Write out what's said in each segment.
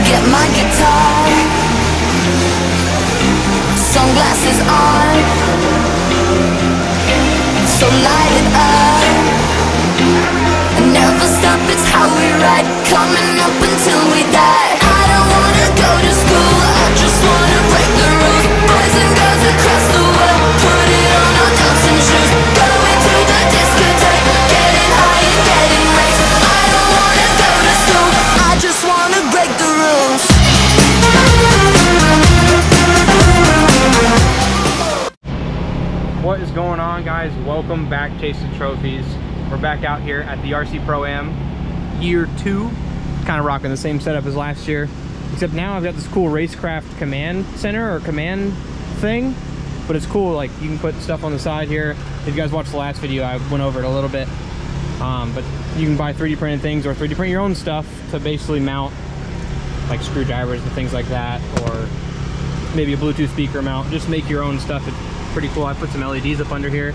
get my guitar, sunglasses on, so light it up, never stop, it's how we ride, coming up until we die. I don't wanna go to school, I just wanna break the rules. Boys and girls across the world, put it on our dancing shoes, going to the discotheque, getting high and getting raised. I don't wanna go to school, I just wanna break the rules. What is going on, guys? Welcome back, Chasing Trophies. We're back out here at the RC PROAM year 2. Kind of rocking the same setup as last year, except now I've got this cool racecraft command center or command thing, but it's cool. Like, you can put stuff on the side here. If you guys watched the last video, I went over it a little bit, but you can buy 3D printed things or 3D print your own stuff to basically mount like screwdrivers and things like that, or maybe a Bluetooth speaker mount. Just make your own stuff. It's pretty cool. I put some LEDs up under here.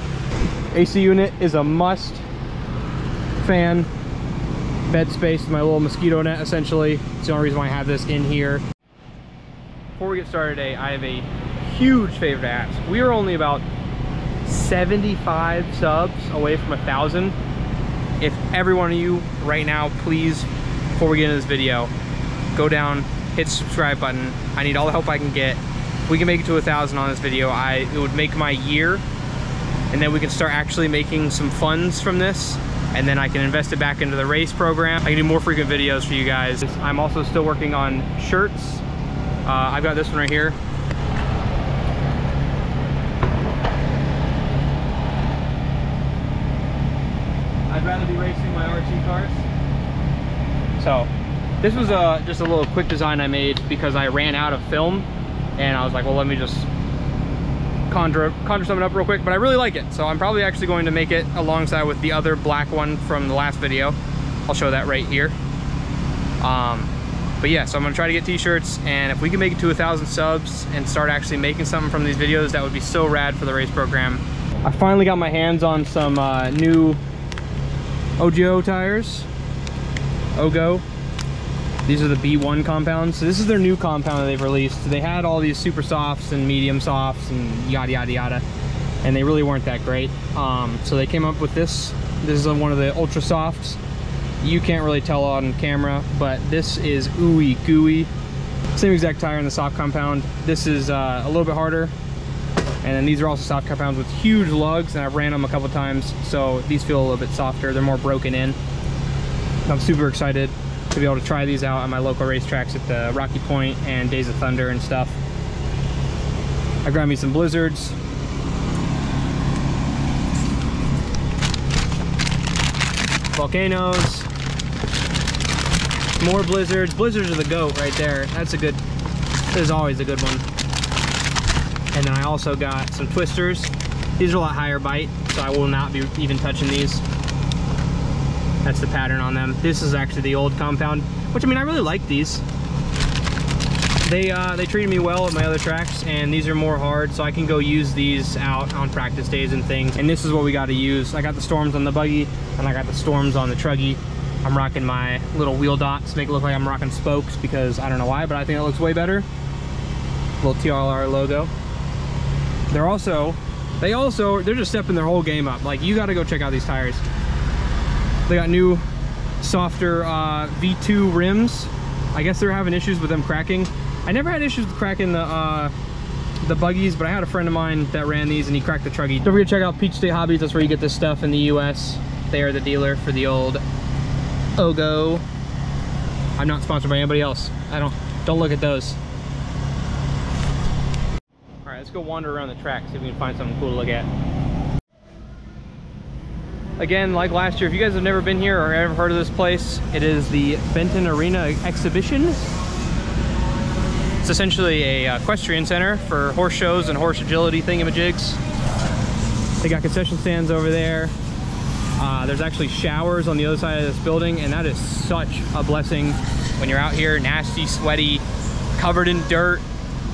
AC unit is a must. Fan, bed space, my little mosquito net essentially. It's the only reason why I have this in here. Before we get started today, I have a huge favor to ask. We are only about 75 subs away from 1,000. If every one of you right now, please, before we get into this video, go down, hit the subscribe button. I need all the help I can get. If we can make it to 1,000 on this video, it would make my year, and then we can start actually making some funds from this, and then I can invest it back into the race program. I can do more frequent videos for you guys. I'm also still working on shirts. I've got this one right here. I'd rather be racing my RC cars. So this was just a little quick design I made because I ran out of film, and I was like, well, let me just conjure something up real quick. But I really like it, so I'm probably actually going to make it alongside with the other black one from the last video. I'll show that right here. But yeah, so I'm gonna try to get t-shirts, and if we can make it to 1,000 subs and start actually making something from these videos, that would be so rad for the race program. I finally got my hands on some new OGO tires. OGO. These are the B1 compounds. So this is their new compound that they've released. They had all these super softs and medium softs and yada yada yada, and they really weren't that great. So they came up with this. This is one of the ultra softs. You can't really tell on camera, but this is ooey gooey. Same exact tire in the soft compound. This is a little bit harder, and then these are also soft compounds with huge lugs, and I've ran them a couple times, so these feel a little bit softer. They're more broken in. I'm super excited to be able to try these out on my local racetracks at the Rocky Point and Days of Thunder and stuff. I grabbed me some blizzards. Volcanoes. More blizzards. Blizzards are the GOAT right there. That's a good, this is always a good one. And then I also got some twisters. These are a lot higher bite, so I will not be even touching these. That's the pattern on them. This is actually the old compound, which, I mean, I really like these. They treated me well at my other tracks, and these are more hard, so I can go use these out on practice days and things. And this is what we got to use. I got the storms on the buggy, and I got the storms on the truggy. I'm rocking my little wheel dots, make it look like I'm rocking spokes, because I don't know why, but I think it looks way better. Little TRR logo. They're just stepping their whole game up. Like, you got to go check out these tires. They got new, softer V2 rims. I guess they're having issues with them cracking. I never had issues with cracking the buggies, but I had a friend of mine that ran these, and he cracked the truggy. Don't forget to check out STATE Hobbies. That's where you get this stuff in the US. They are the dealer for the old OGO. I'm not sponsored by anybody else. Don't look at those. All right, let's go wander around the track, see if we can find something cool to look at. Again, like last year, if you guys have never been here or ever heard of this place, it is the Benton Arena Exhibition. It's essentially a equestrian center for horse shows and horse agility thingamajigs. They got concession stands over there. There's actually showers on the other side of this building, and that is such a blessing when you're out here nasty, sweaty, covered in dirt.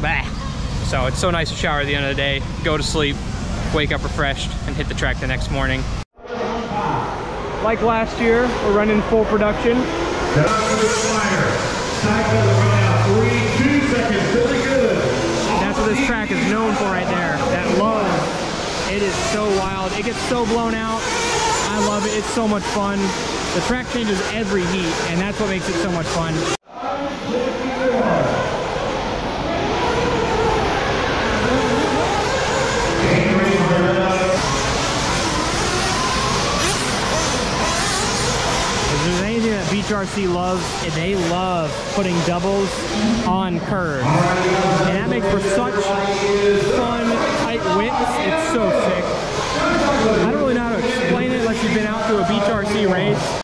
Bah. So it's so nice to shower at the end of the day, go to sleep, wake up refreshed, and hit the track the next morning. Like last year, we're running full production. Cycle track is known for right there. That low, it is so wild. It gets so blown out. I love it. It's so much fun. The track changes every heat, and that's what makes it so much fun. If there's anything that Beach RC loves, they love putting doubles on curves. And that makes for such fun, tight whips. It's so sick. I don't really know how to explain it unless you've been out to a Beach RC race.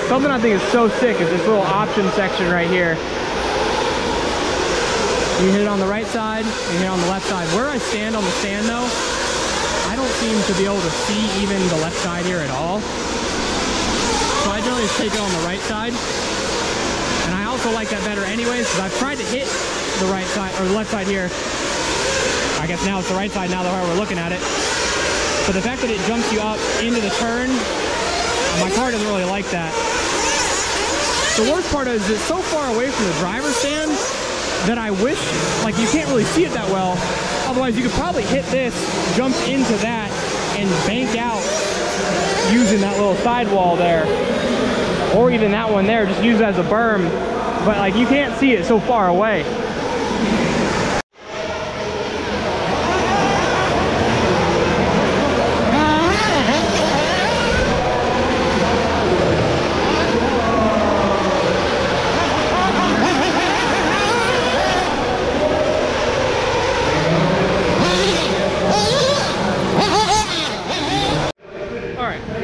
Something I think is so sick is this little option section right here. You hit it on the right side, you hit it on the left side. Where I stand on the stand though, I don't seem to be able to see even the left side here at all. So I generally just take it on the right side. And I also like that better anyways, because I've tried to hit the right side, or the left side here. I guess now it's the right side now that we're looking at it. But the fact that it jumps you up into the turn, my car doesn't really like that. The worst part is it's so far away from the driver's stand that I wish, like, you can't really see it that well. Otherwise, you could probably hit this, jump into that, and bank out using that little sidewall there. Or even that one there, just use it as a berm. But, like, you can't see it so far away.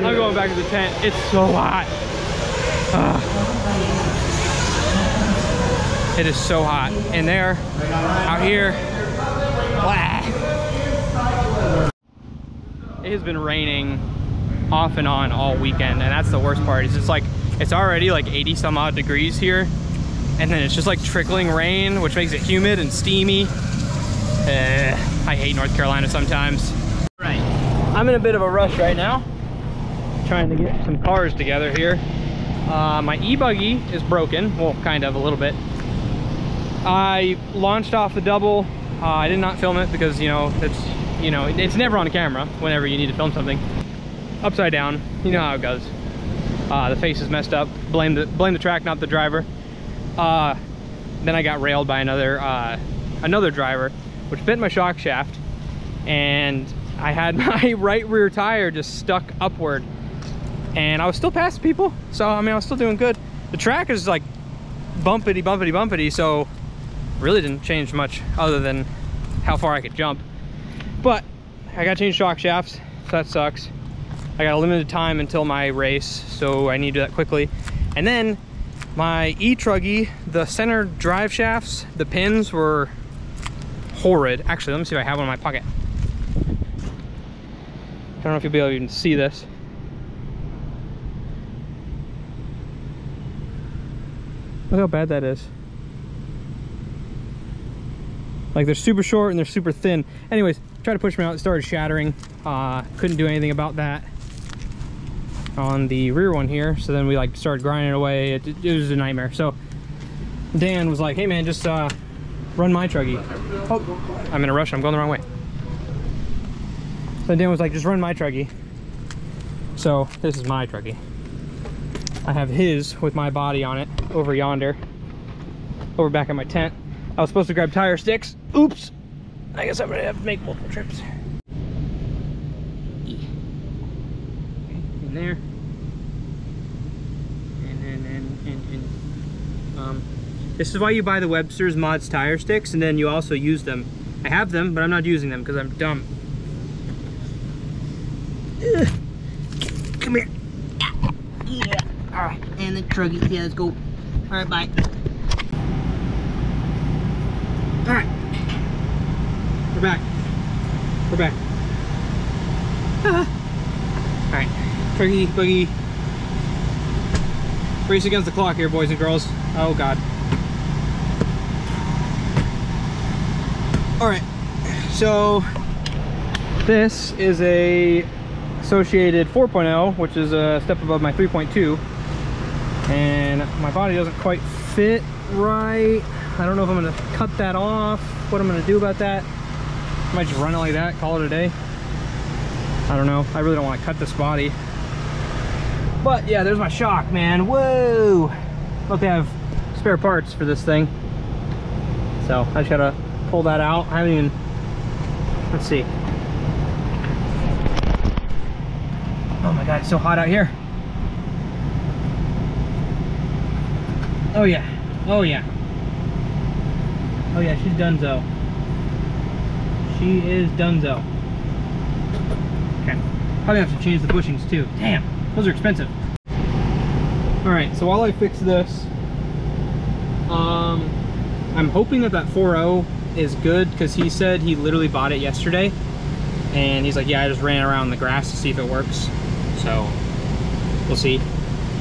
I'm going back to the tent. It's so hot. It is so hot in there, out here. Blah. It has been raining off and on all weekend, and that's the worst part. It's just like, it's already like 80 some odd degrees here, and then it's just like trickling rain, which makes it humid and steamy. I hate North Carolina sometimes. Right, I'm in a bit of a rush right now, trying to get some cars together here. My e-buggy is broken, well, kind of a little bit. I launched off the double. I did not film it because, it's never on camera whenever you need to film something. Upside down, you know how it goes. The face is messed up. Blame the track, not the driver. Then I got railed by another driver, which bent my shock shaft, and I had my right rear tire just stuck upward. And I was still passing people, so I mean, I was still doing good. The track is like bumpity, so really didn't change much other than how far I could jump. But I got to change shock shafts, so that sucks. I got a limited time until my race, so I need to do that quickly. And then my e-truggy, the center drive shafts, the pins were horrid. Actually, let me see if I have one in my pocket. I don't know if you'll be able to even see this. Look how bad that is. Like, they're super short and they're super thin. Anyways, tried to push me out, it started shattering. Couldn't do anything about that on the rear one here. So then we like started grinding away. It was a nightmare. So Dan was like, hey man, just run my truggy. Oh, I'm in a rush, I'm going the wrong way. So Dan was like, just run my truggy. So this is my truggy. I have his with my body on it over yonder, over back at my tent. I was supposed to grab tire sticks. Oops. I guess I'm gonna have to make multiple trips. In there. And this is why you buy the WEBSTER's mods tire sticks, and then you also use them. I have them, but I'm not using them because I'm dumb. Ugh. Come here. Yeah. Alright, and the truggy. Yeah, let's go. Alright, bye. Alright. We're back. We're back. Alright. Truggy, boogie. Race against the clock here, boys and girls. Oh, God. Alright. So, this is a associated 4.0, which is a step above my 3.2. And my body doesn't quite fit right. I don't know if I'm gonna cut that off, what I'm gonna do about that. I might just run it like that, call it a day. I don't know. I really don't want to cut this body. But yeah, there's my shock, man. Whoa! Look, they have spare parts for this thing. So I just gotta pull that out. I haven't even, let's see. Oh my God, it's so hot out here. Oh yeah, oh yeah. Oh yeah, she's donezo. She is donezo. Okay, probably have to change the bushings too. Damn, those are expensive. All right, so while I fix this, I'm hoping that 4.0 is good, because he said he literally bought it yesterday, and he's like, yeah, I just ran around the grass to see if it works. So we'll see.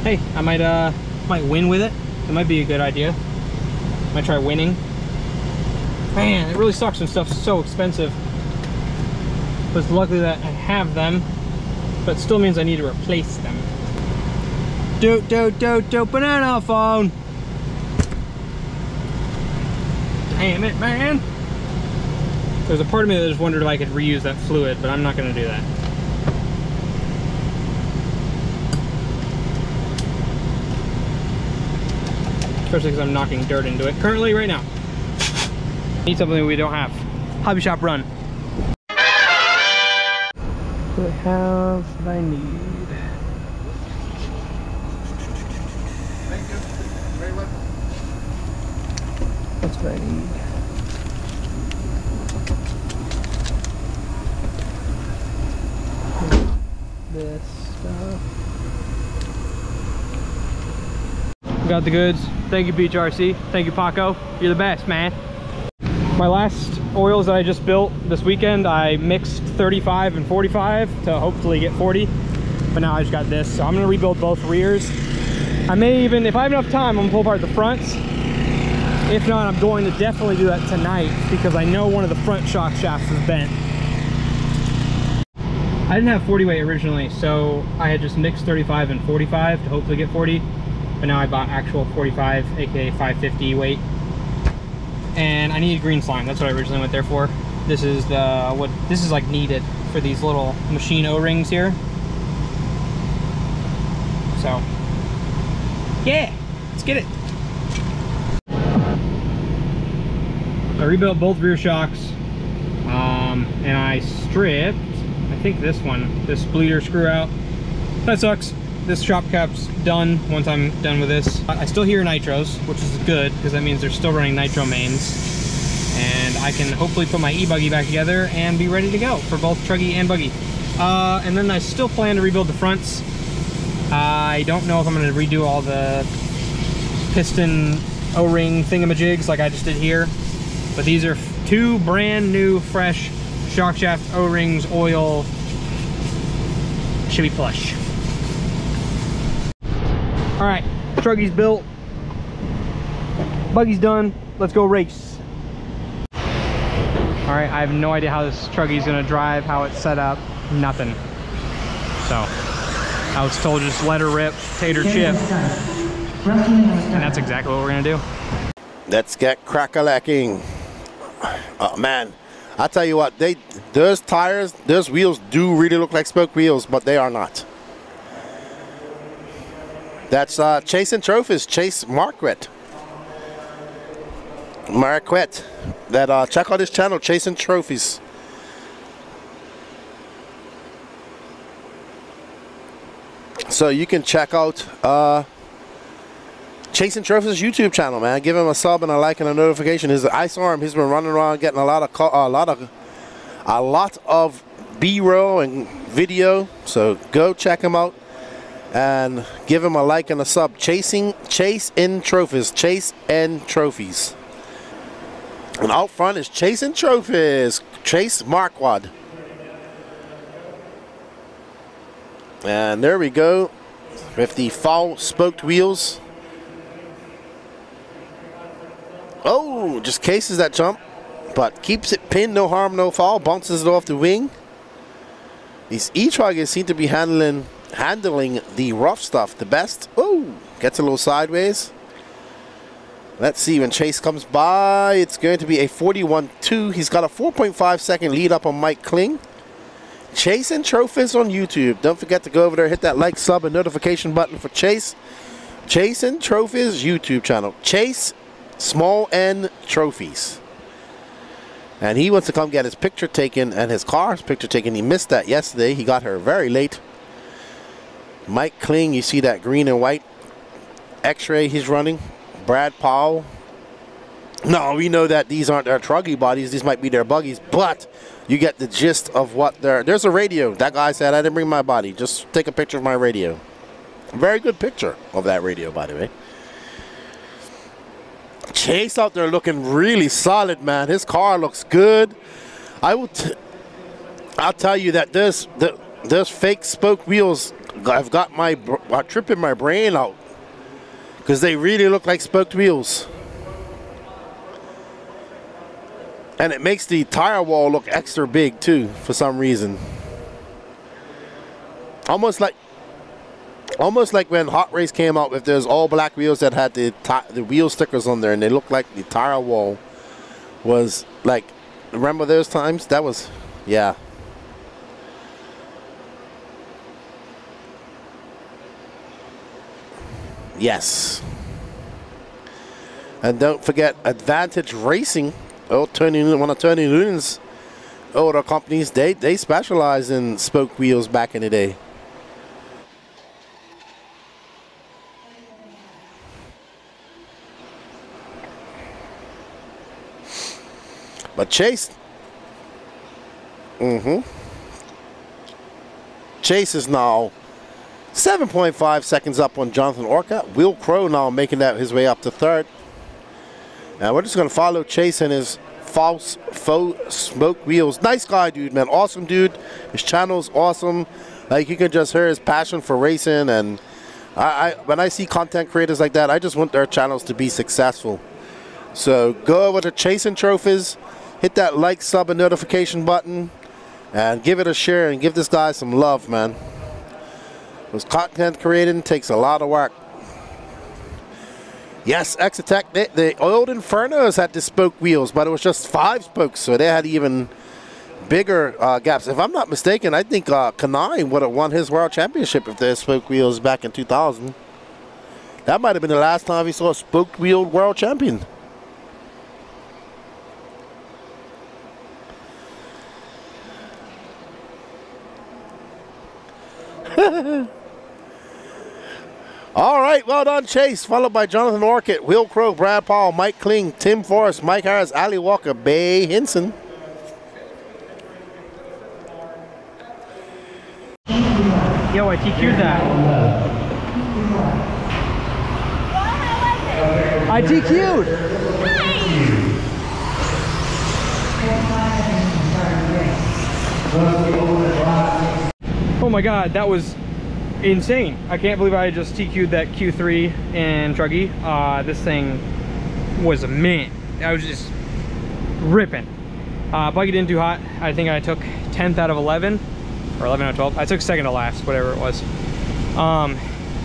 Hey, I might win with it. It might be a good idea. Might try winning. Man, it really sucks when stuff's so expensive. But it's lucky that I have them, but it still means I need to replace them. Doot, banana phone. Damn it, man. There's a part of me that just wondered if I could reuse that fluid, but I'm not gonna do that. Especially because I'm knocking dirt into it currently right now. Need something we don't have. Hobby shop run. What do I have that I need? Thank you. Very welcome. That's what I need. This stuff. Got the goods. Thank you, Beach RC. Thank you, Paco. You're the best, man. My last oils that I just built this weekend, I mixed 35 and 45 to hopefully get 40. But now I just got this, so I'm gonna rebuild both rears. I may even, if I have enough time, I'm gonna pull apart the fronts. If not, I'm going to definitely do that tonight, because I know one of the front shock shafts is bent. I didn't have 40 weight originally, so I had just mixed 35 and 45 to hopefully get 40. But now I bought actual 45, aka 550 weight. And I needed green slime. That's what I originally went there for. This is the this is like needed for these little machine O-rings here. So yeah, let's get it. I rebuilt both rear shocks, and I stripped, I think this one, this bleeder screw out. That sucks. This shop cap's done once I'm done with this. I still hear nitros, which is good, because that means they're still running nitro mains. And I can hopefully put my e-buggy back together and be ready to go for both truggy and buggy. And then I still plan to rebuild the fronts. I don't know if I'm going to redo all the piston O-ring thingamajigs like I just did here. But these are two brand new, fresh shock shaft O-rings, oil. Should be plush. All right, truggy's built, buggy's done, let's go race. All right, I have no idea how this truggy's gonna drive, how it's set up, nothing. So, I was told just let her rip, tater chip, and that's exactly what we're gonna do. Let's get crack-a-lacking. Oh man, I tell you what, those tires, those wheels do really look like spoke wheels, but they are not. That's Chasing Trophies, Chase Marquette. That check out his channel, Chasing Trophies. So you can check out Chasing Trophies' YouTube channel, man. Give him a sub and a like and a notification. I saw him. He's been running around getting a lot of B-roll and video. So go check him out. And give him a like and a sub. Chase in Trophies. Chase and Trophies. And out front is Chase and Trophies. Chase Marquardt. And there we go. With the foul spoked wheels. Oh, just cases that jump. But keeps it pinned, no harm, no foul. Bounces it off the wing. These E-Truggers seem to be handling the rough stuff the best. Oh, gets a little sideways. Let's see when Chase comes by. It's going to be a 41.2. He's got a 4.5 second lead up on Mike Kling. Chase and Trophies on YouTube. Don't forget to go over there, hit that like, sub, and notification button for Chase. Chase and Trophies YouTube channel. Chase small N Trophies. And he wants to come get his picture taken and his car's picture taken. He missed that yesterday. He got her very late. Mike Kling, you see that green and white X-ray he's running. Brad Powell. No, we know that these aren't their truggy bodies. These might be their buggies, but you get the gist of what they're... There's a radio. That guy said, I didn't bring my body. Just take a picture of my radio. Very good picture of that radio, by the way. Chase out there looking really solid, man. His car looks good. I'll tell you that those fake spoke wheels, I've got my tripping my brain out because they really look like spoked wheels. And it makes the tire wall look extra big too for some reason. Almost like when Hot Race came out with those all black wheels that had the wheel stickers on there, and they looked like the tire wall was like, remember those times? That was, yeah. Yes. And don't forget Advantage Racing. Oh, one of Tony Noonan's older companies, they specialize in spoke wheels back in the day. But Chase, Chase is now 7.5 seconds up on Jonathan Orcutt. Will Crow now making that his way up to third. Now we're just going to follow Chase and his faux smoke wheels. Nice guy, dude, man. Awesome dude. His channel's awesome. Like, you can just hear his passion for racing. And when I see content creators like that, I just want their channels to be successful. So go over to Chase and Trophies. Hit that like, sub, and notification button. And give it a share and give this guy some love, man. Because content creating takes a lot of work. Yes, Exotech, the old Infernos had the spoke wheels, but it was just 5 spokes, so they had even bigger gaps. If I'm not mistaken, I think Kanai would have won his world championship if they had spoke wheels back in 2000. That might have been the last time we saw a spoked wheeled world champion. All right, well done, Chase. Followed by Jonathan Orcutt, Will Crow, Brad Powell, Mike Kling, Tim Forrest, Mike Harris, Ali Walker, Bay Hinson. Yo, I TQ'd that. I TQ'd. Oh my God, that was insane. I can't believe I just TQ'd that Q3 in Truggy. This thing was a mint. I was just ripping. Buggy didn't do hot. I think I took 10th out of 11 or 11 out of 12. I took second to last, whatever it was. I'm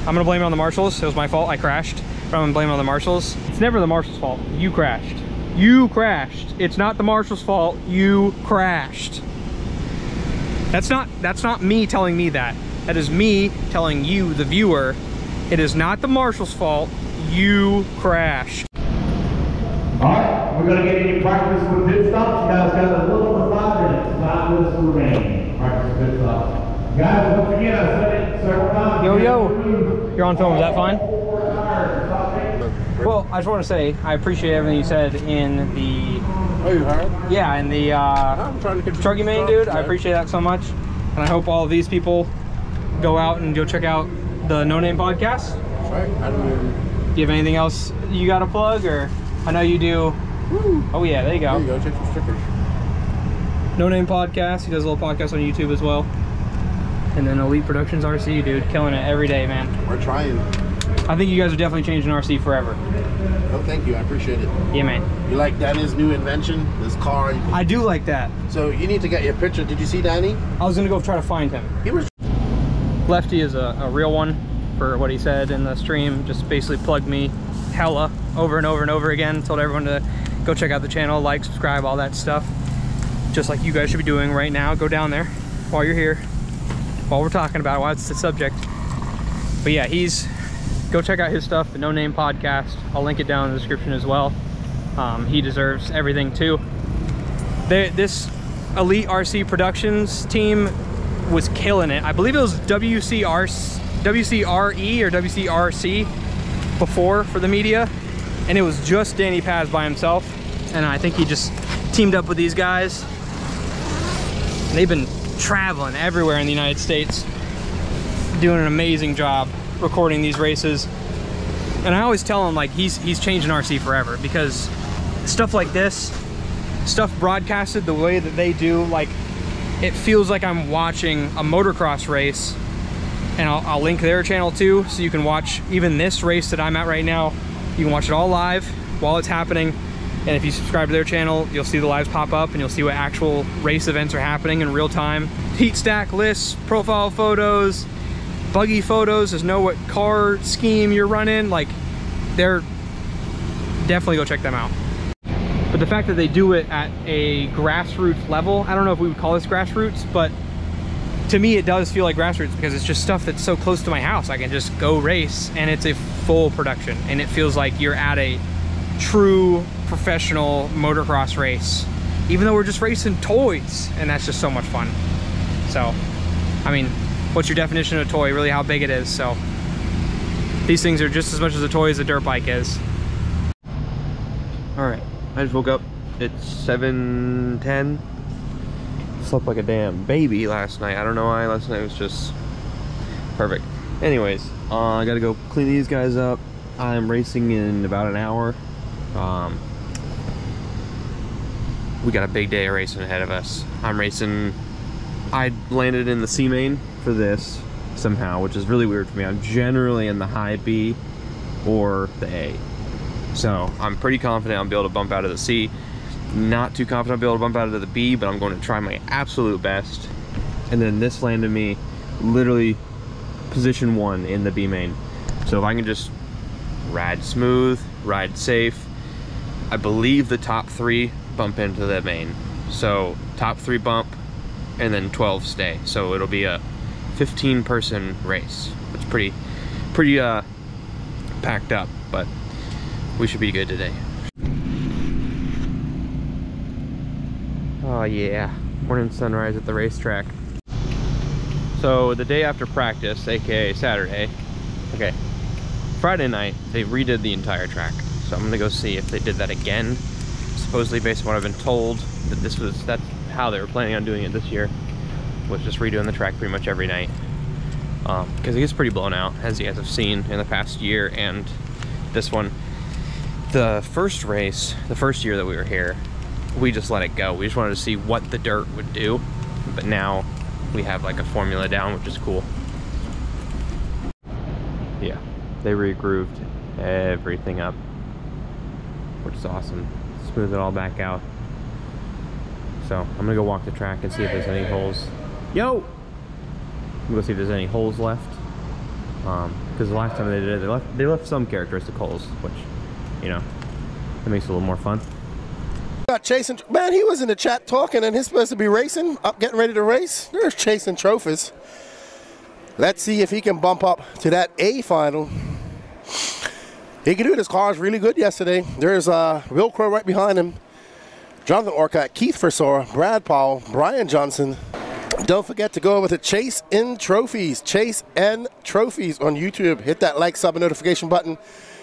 gonna blame it on the marshals. It was my fault. I crashed, but I'm gonna blame it on the marshals. It's never the marshals' fault. You crashed. You crashed. It's not the marshals' fault. You crashed. That's not me telling me that. That is me telling you, the viewer, it is not the marshal's fault. You crashed. All right, we're going to get into practice with pit stops. You guys got a little over 5 minutes. 5 minutes remaining. Practice pit stops. Guys, don't forget, I said it several times. Yo, you're on film. Is that fine? Well, I just want to say I appreciate everything you said in the... Oh, you heard? Yeah, in the Truggy main, dude. I appreciate that so much. And I hope all of these people go out and go check out the No Name Podcast. That's right. I don't know. Do you have anything else you got to plug, or I know you do? Woo. Oh yeah, there you go. There you go. Take some stickers. No Name Podcast. He does a little podcast on YouTube as well. And then Elite Productions RC, dude, killing it every day, man. We're trying. I think you guys are definitely changing RC forever. Oh, thank you. I appreciate it. Yeah, man. You like Danny's new invention? This car. I do like that. So you need to get your picture. Did you see Danny? I was gonna go try to find him. He was. Lefty is a real one for what he said in the stream. Just basically plugged me hella over and over and over again. Told everyone to go check out the channel, like, subscribe, all that stuff. Just like you guys should be doing right now. Go down there while you're here, while we're talking about it, while it's the subject. But yeah, go check out his stuff, the No Name Podcast. I'll link it down in the description as well. He deserves everything too. This Elite RC Productions team was killing it. I believe it was WCRE or WCRC before for the media, and it was just Danny Paz by himself, and I think he just teamed up with these guys. They've been traveling everywhere in the United States, doing an amazing job recording these races. And I always tell him, like, he's changing RC forever, because stuff like this, stuff broadcasted the way that they do, like, it feels like I'm watching a motocross race. And I'll link their channel too, so you can watch even this race that I'm at right now. You can watch it all live while it's happening. And if you subscribe to their channel, you'll see the lives pop up, and you'll see what actual race events are happening in real time. Heat stack lists, profile photos, buggy photos, just know what car scheme you're running. Like, they're definitely, go check them out. But the fact that they do it at a grassroots level, I don't know if we would call this grassroots, but to me it does feel like grassroots, because it's just stuff that's so close to my house. I can just go race, and it's a full production, and it feels like you're at a true professional motocross race, even though we're just racing toys, and that's just so much fun. So, I mean, what's your definition of a toy? Really how big it is. So these things are just as much as a toy as a dirt bike is. All right, I just woke up. It's 7:10. Slept like a damn baby last night. I don't know why. Last night was just perfect. Anyways, I gotta go clean these guys up. I'm racing in about an hour. We got a big day of racing ahead of us. I'm racing. I landed in the C main for this somehow, which is really weird for me. I'm generally in the high B or the A, so I'm pretty confident I'll be able to bump out of the C. Not too confident I'll be able to bump out of the B, but I'm going to try my absolute best. And then this landed me literally position 1 in the B main. So if I can just ride smooth, ride safe, I believe the top 3 bump into the main. So top 3 bump, and then 12 stay. So it'll be a 15-person race. It's pretty packed up, but we should be good today. Oh yeah, morning sunrise at the racetrack. So the day after practice, aka Saturday, okay, Friday night, they redid the entire track. So I'm gonna go see if they did that again. Supposedly, based on what I've been told, that's how they were planning on doing it this year, was just redoing the track pretty much every night. Because it gets pretty blown out, as you guys have seen in the past year and this one. The first race, the first year that we were here, we just let it go. We just wanted to see what the dirt would do, but now we have like a formula down, which is cool. Yeah, they re-grooved everything up, which is awesome. Smooth it all back out. So I'm gonna go walk the track and see if there's any holes. Yo! I'm gonna go see if there's any holes left. Because the last time they did it, they left some characteristic holes, which, you know, it makes it a little more fun. Got chasing, man, he was in the chat talking, and he's supposed to be racing, up getting ready to race. There's chasing trophies. Let's see if he can bump up to that A final. He can do it. His car is really good yesterday. There's Will Crow right behind him. Jonathan Orcutt, Keith Versora, Brad Powell, Brian Johnson. Don't forget to go over to Chase N Trophies. Chase N Trophies on YouTube. Hit that like, sub, and notification button.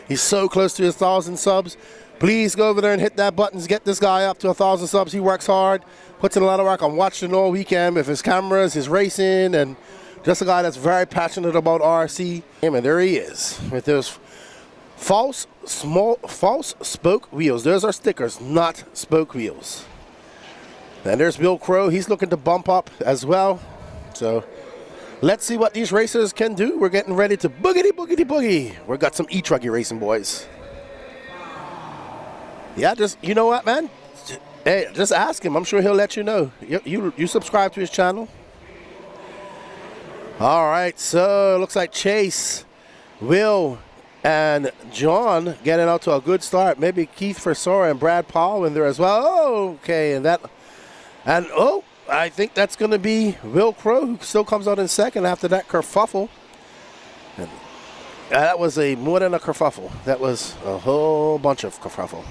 He's so close to his 1,000 subs. Please go over there and hit that button to get this guy up to 1,000 subs. He works hard, puts in a lot of work. I'm watching all weekend with his cameras, his racing, and Just a guy that's very passionate about RC. And there he is with those false spoke wheels. Those are stickers, not spoke wheels. And there's Will Crow. He's looking to bump up as well. So let's see what these racers can do. We're getting ready to boogity boogity boogie. We've got some E-Truggy racing, boys. Yeah, just, you know what, man? Hey, just ask him. I'm sure he'll let you know. You subscribe to his channel. All right, so it looks like Chase, Will, and John getting out to a good start. Maybe Keith Forsora and Brad Powell in there as well. Oh, okay, and oh, I think that's going to be Will Crow, who still comes out in second after that kerfuffle. And that was more than a kerfuffle. That was a whole bunch of kerfuffle.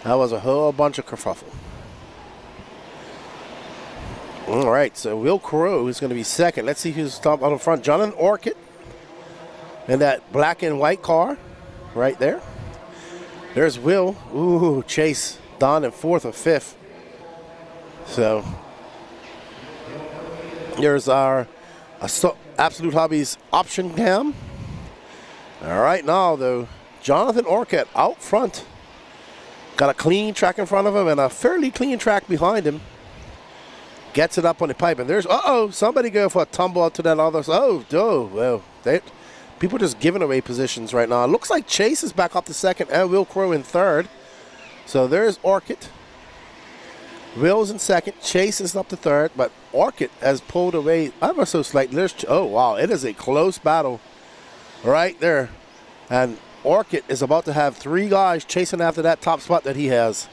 That was a whole bunch of kerfuffle. All right, so Will Crow is going to be second. Let's see who's top out in front. Jonathan Orchid in that black and white car right there. There's Will. Ooh, Chase Don in fourth or fifth. So there's our Absolute Hobbies option cam. All right, now though, Jonathan Orchid out front. Got a clean track in front of him and a fairly clean track behind him. Gets it up on the pipe, and there's, somebody going for a tumble out to that other side. Well, people just giving away positions right now. It looks like Chase is back up to second and Will Crow in third. So there's Orchid. Will's in second. Chase is up to third, but Orchid has pulled away ever so slightly. There's, oh, wow, it is a close battle right there. And Orchid is about to have three guys chasing after that top spot that he has.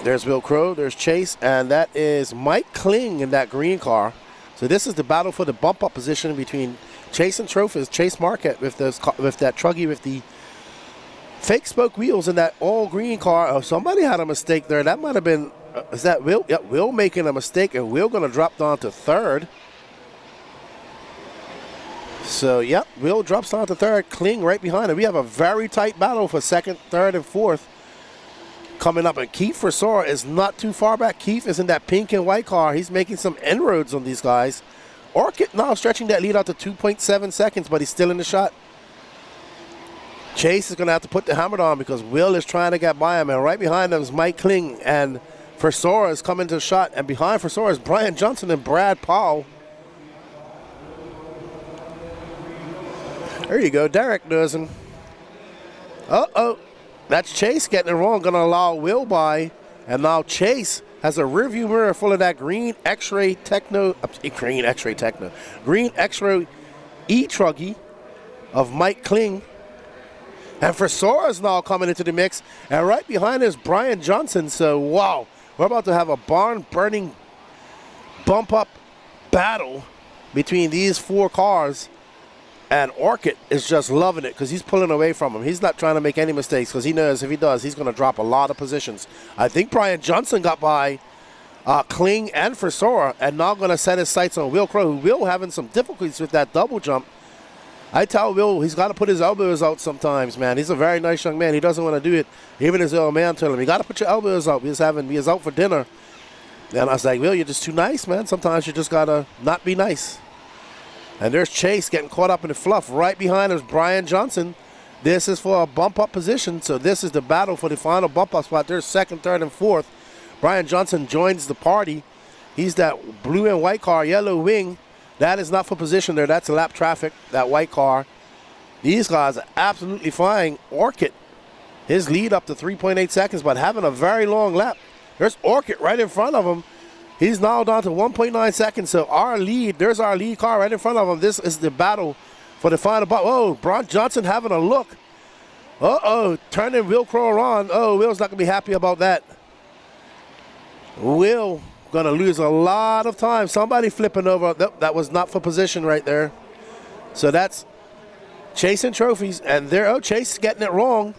There's Will Crow, there's Chase, and that is Mike Kling in that green car. So this is the battle for the bump up position between Chase and Trophies. Chase Marquette with that Truggy with the fake spoke wheels in that all green car. Oh, somebody had a mistake there. That might have been, is that Will? Yeah, Will making a mistake, and Will going to drop down to third. So, yep, Will drops down to third. Kling right behind him. We have a very tight battle for second, third, and fourth coming up. And Keith Forsora is not too far back. Keith is in that pink and white car. He's making some inroads on these guys. Orchid now stretching that lead out to 2.7 seconds, but he's still in the shot. Chase is going to have to put the hammer on because Will is trying to get by him. And right behind him is Mike Kling. And Forsora is coming to the shot. And behind Forsora is Brian Johnson and Brad Powell. There you go. Derek knows him. Uh-oh. That's Chase getting it wrong. Going to allow Will by. And now Chase has a rearview mirror full of that green X-Ray E-Truggy of Mike Kling. And Forsora is now coming into the mix. And right behind is Brian Johnson. So, wow. We're about to have a barn-burning bump-up battle between these four cars. And Orchid is just loving it because he's pulling away from him. He's not trying to make any mistakes because he knows if he does, he's going to drop a lot of positions. I think Brian Johnson got by Kling and Forsora and now going to set his sights on Will Crow, who Will having some difficulties with that double jump. I tell Will he's got to put his elbows out sometimes, man. He's a very nice young man. He doesn't want to do it. Even his old man told him, you got to put your elbows out. He was out for dinner. And I was like, Will, you're just too nice, man. Sometimes you just got to not be nice. And there's Chase getting caught up in the fluff. Right behind is Brian Johnson. This is for a bump-up position. So this is the battle for the final bump-up spot. There's second, third, and fourth. Brian Johnson joins the party. He's that blue and white car, yellow wing. That is not for position there. That's lap traffic, that white car. These guys are absolutely flying. Orchid, his lead up to 3.8 seconds, but having a very long lap. There's Orchid right in front of him. He's now down to 1.9 seconds. So our lead, there's our lead car right in front of him. This is the battle for the final bump. Oh, Brian Johnson having a look. Uh-oh, turning Will Crow around. Oh, Will's not going to be happy about that. Will going to lose a lot of time. Somebody flipping over. That was not for position right there. So that's chasing trophies. And there, oh, Chase is getting it wrong.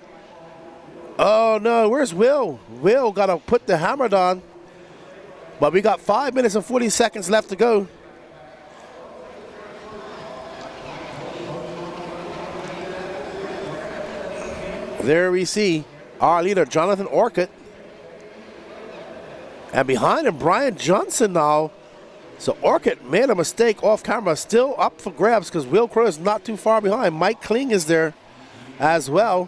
Oh, no, where's Will? Will got to put the hammer on. But we got 5 minutes and 40 seconds left to go. There we see our leader, Jonathan Orchid. And behind him, Brian Johnson now So Orchid made a mistake off camera, still up for grabs because Will Crow is not too far behind. Mike Kling is there as well.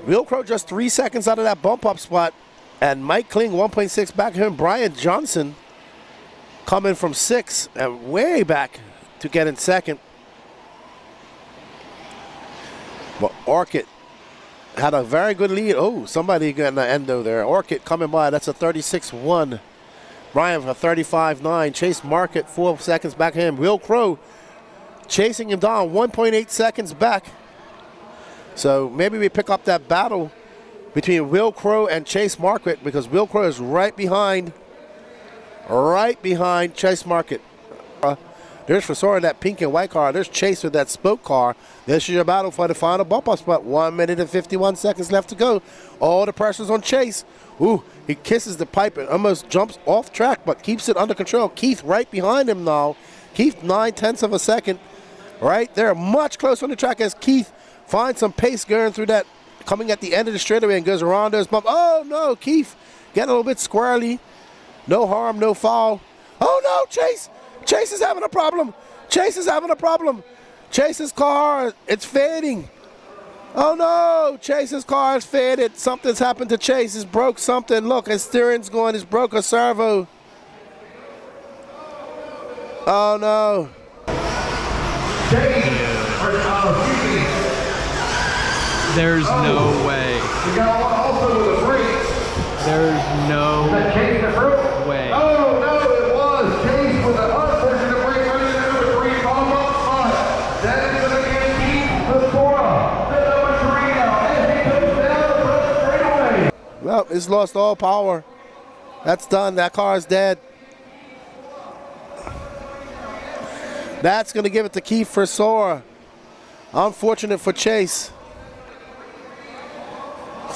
Will Crow just 3 seconds out of that bump up spot, and Mike Kling 1.6 back of him. Brian Johnson coming from 6 and way back to get in second. But Orchid had a very good lead. Oh, somebody got in the endo there. Orchid coming by. That's a 36-1. Brian for 35-9. Chase Market 4 seconds back of him. Will Crow chasing him down 1.8 seconds back. So maybe we pick up that battle between Will Crow and Chase Market, because Will Crow is right behind Chase Market. There's Tresor in that pink and white car. There's Chase with that spoke car. This is your battle for the final bump up spot. 1 minute and 51 seconds left to go. All the pressure's on Chase. Ooh, he kisses the pipe and almost jumps off track, but keeps it under control. Keith right behind him now. Keith 9/10 of a second right there. Much closer on the track as Keith finds some pace going through that, coming at the end of the straightaway and goes around those bumps. Oh no, Keith getting a little bit squirrely. No harm, no foul. Oh no, Chase! Chase is having a problem. Chase is having a problem. Chase's car, it's fading. Oh no, Chase's car is faded. Something's happened to Chase. He's broke something. Look, his steering's going. He's broke a servo. Oh no. There's no way. We got one also with a break. There's no way. Oh no, it was Chase with an unfortunate break running into number 3 bump up spot. That is going to get Keith the score. The number 3 now as he goes down the front straightaway. Well, it's lost all power. That's done. That car is dead. That's going to give it to Keith for Sora. Unfortunate for Chase.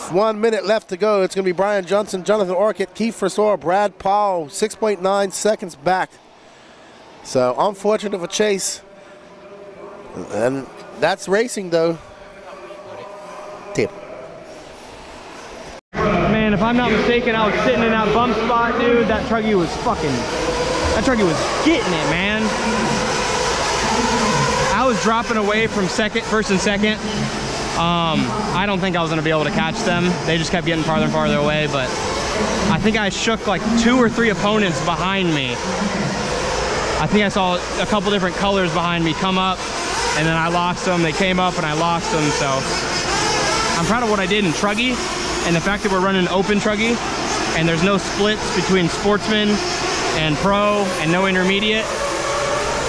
1 minute left to go. It's going to be Brian Johnson, Jonathan Orchid, Keith Forsor, Brad Powell, 6.9 seconds back. So unfortunate for Chase. And that's racing though. Tip. Man, if I'm not mistaken, I was sitting in that bump spot, dude. That truckie was getting it, man. I was dropping away from first and second. I don't think I was going to be able to catch them. They just kept getting farther and farther away, but I think I shook like 2 or 3 opponents behind me. I think I saw a couple different colors behind me come up, and then I lost them. They came up and I lost them, so I'm proud of what I did in Truggy, and the fact that we're running open Truggy, and there's no splits between sportsman and pro and no intermediate.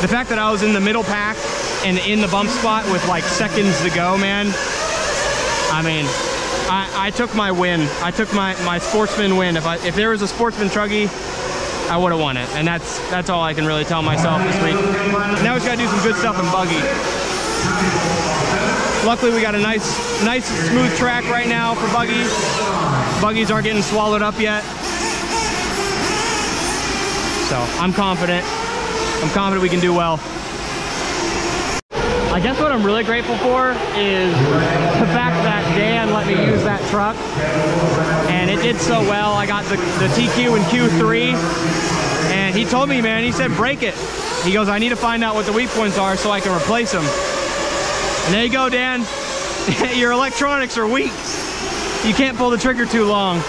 The fact that I was in the middle pack and in the bump spot with like seconds to go, man. I mean, I took my win. I took my sportsman win. If there was a sportsman Truggy, I would have won it. And that's all I can really tell myself this week. Now we just gotta do some good stuff in buggy. Luckily we got a nice smooth track right now for buggy. Buggies aren't getting swallowed up yet. So I'm confident. I'm confident we can do well. I guess what I'm really grateful for is the fact that Dan let me use that truck, and it did so well. I got the TQ in Q3, and he told me, man, he said, break it. He goes, I need to find out what the weak points are so I can replace them. And there you go, Dan. Your electronics are weak. You can't pull the trigger too long.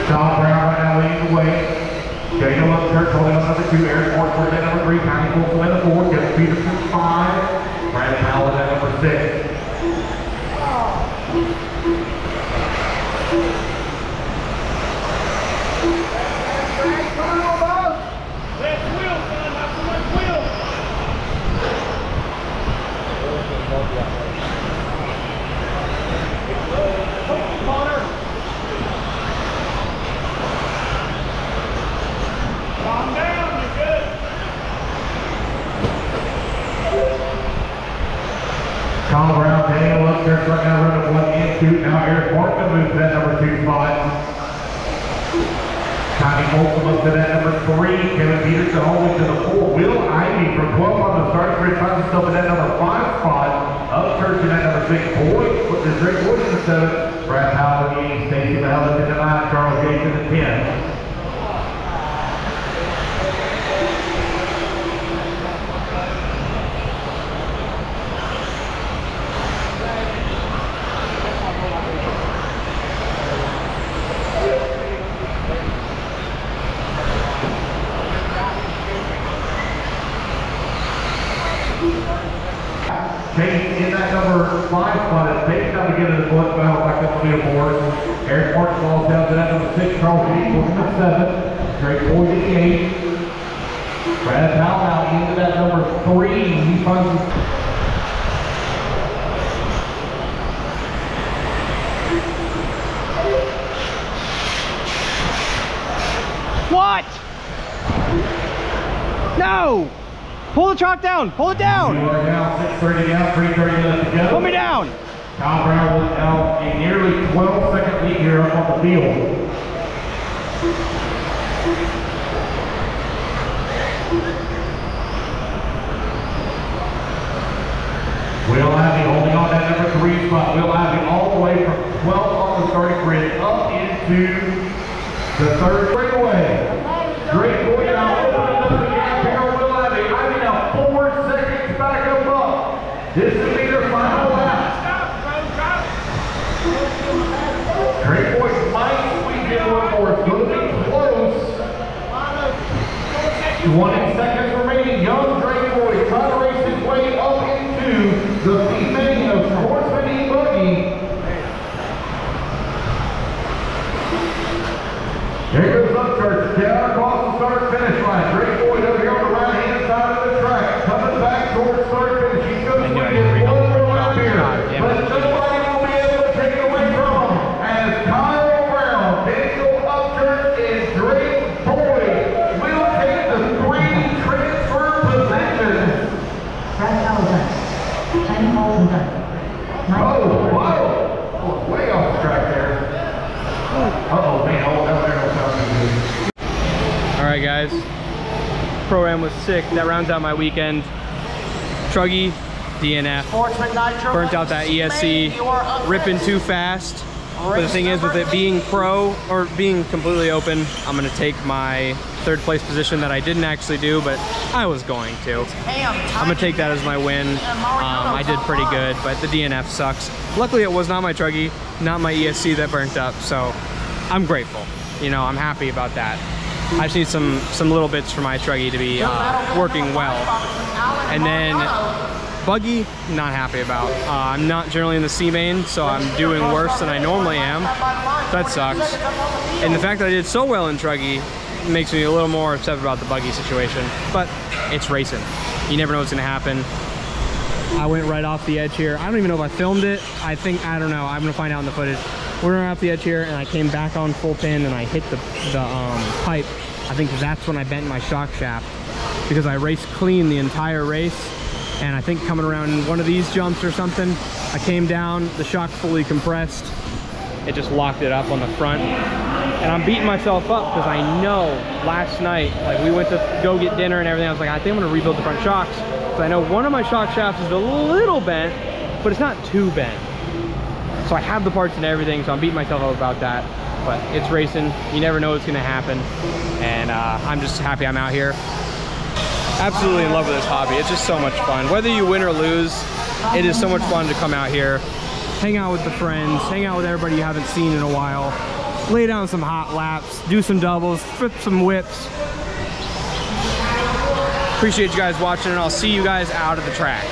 Tom Brown right now leading the way. Daniel Upchurch holding up number 2, Eric Ford for number 3, Connie Colson at the 4, Kevin Peterson 5, Brandon Powell at number 6. Tom Brown, Daniel Upchurch right now running 1 and 2. Now Eric Martin moves to that number 2 spot. Connie Colson moves to that number 3. Kevin Peterson holding to the 4. Will Ivy from 12 on the start grid finds himself in that number 5 spot. Upchurch in that number 6. Boyd with the Drake Woods in the 7. Brad Powell in the 8. Stacy Mahalik in the 9. Charles Gates in the 10. 5 spot is State now to get into the foot battle back up the leaderboard. Eric Martin falls down to that number 6, Charles Lee, number 7, Drake Boyd at the 8. Brad Powell now into that number 3. He finds What? No! Pull the truck down! Pull it down! You are now 6:30 down, 3:30 left to go. Put me down! Kyle Brown was out a nearly 12-second lead here up on the field. Will Abbey holding on that number 3 spot. Will Abbey all the way from 12 on the starting grid up into the 3rd straightaway. Drake Boyd now opening up the gap here on Will Abbey. Abbey now 4 seconds back up. This will be their final lap. Drake Boyd might squeeze in one more. It's going to be close. 20 seconds remaining. Young Drake Boyd trying to race his way up into the B-main of Sportsman E-Buggy. Here goes Upchurch down across the start-finish line. Drake Boyd over here on the right-hand side of the track. Coming back towards start-finish. He's going to get one more lap here. But nobody will be able to take it away from him as Kyle Brown, Daniel Upchurch, and Drake Boyd will take the 3 transfer positions. Oh, whoa! Oh, way off the track there. Uh-oh, man, oh, that there don't sound too good. All right, guys. Pro-Am was sick. That rounds out my weekend. Truggy, DNF. Burnt out that ESC. Ripping too fast. But the thing is, with it being pro, or being completely open, I'm going to take my 3rd place position that I didn't actually do, but I was going to. I'm going to take that as my win. I did pretty good, but the DNF sucks. Luckily, it was not my Truggy, not my ESC that burnt up, so I'm grateful. You know, I'm happy about that. I just need some little bits for my Truggy to be working well. And then Buggy, not happy about. I'm not generally in the C main, so I'm doing worse than I normally am. That sucks. And the fact that I did so well in Truggy makes me a little more upset about the Buggy situation. But it's racing. You never know what's gonna happen. I went right off the edge here. I don't even know if I filmed it. I don't know. I'm gonna find out in the footage. We're right off the edge here, and I came back on full pin, and I hit the pipe. I think that's when I bent my shock shaft, because I raced clean the entire race. And I think coming around one of these jumps or something, I came down, the shock fully compressed. It just locked it up on the front. And I'm beating myself up because I know last night, like we went to go get dinner and everything, I was like, I think I'm gonna rebuild the front shocks. Because I know one of my shock shafts is a little bent, but it's not too bent. So I have the parts and everything, so I'm beating myself up about that. But it's racing, you never know what's gonna happen. And I'm just happy I'm out here. Absolutely in love with this hobby. It's just so much fun. Whether you win or lose, it is so much fun to come out here, hang out with the friends, hang out with everybody you haven't seen in a while, lay down some hot laps, do some doubles, flip some whips. Appreciate you guys watching, and I'll see you guys out at the track.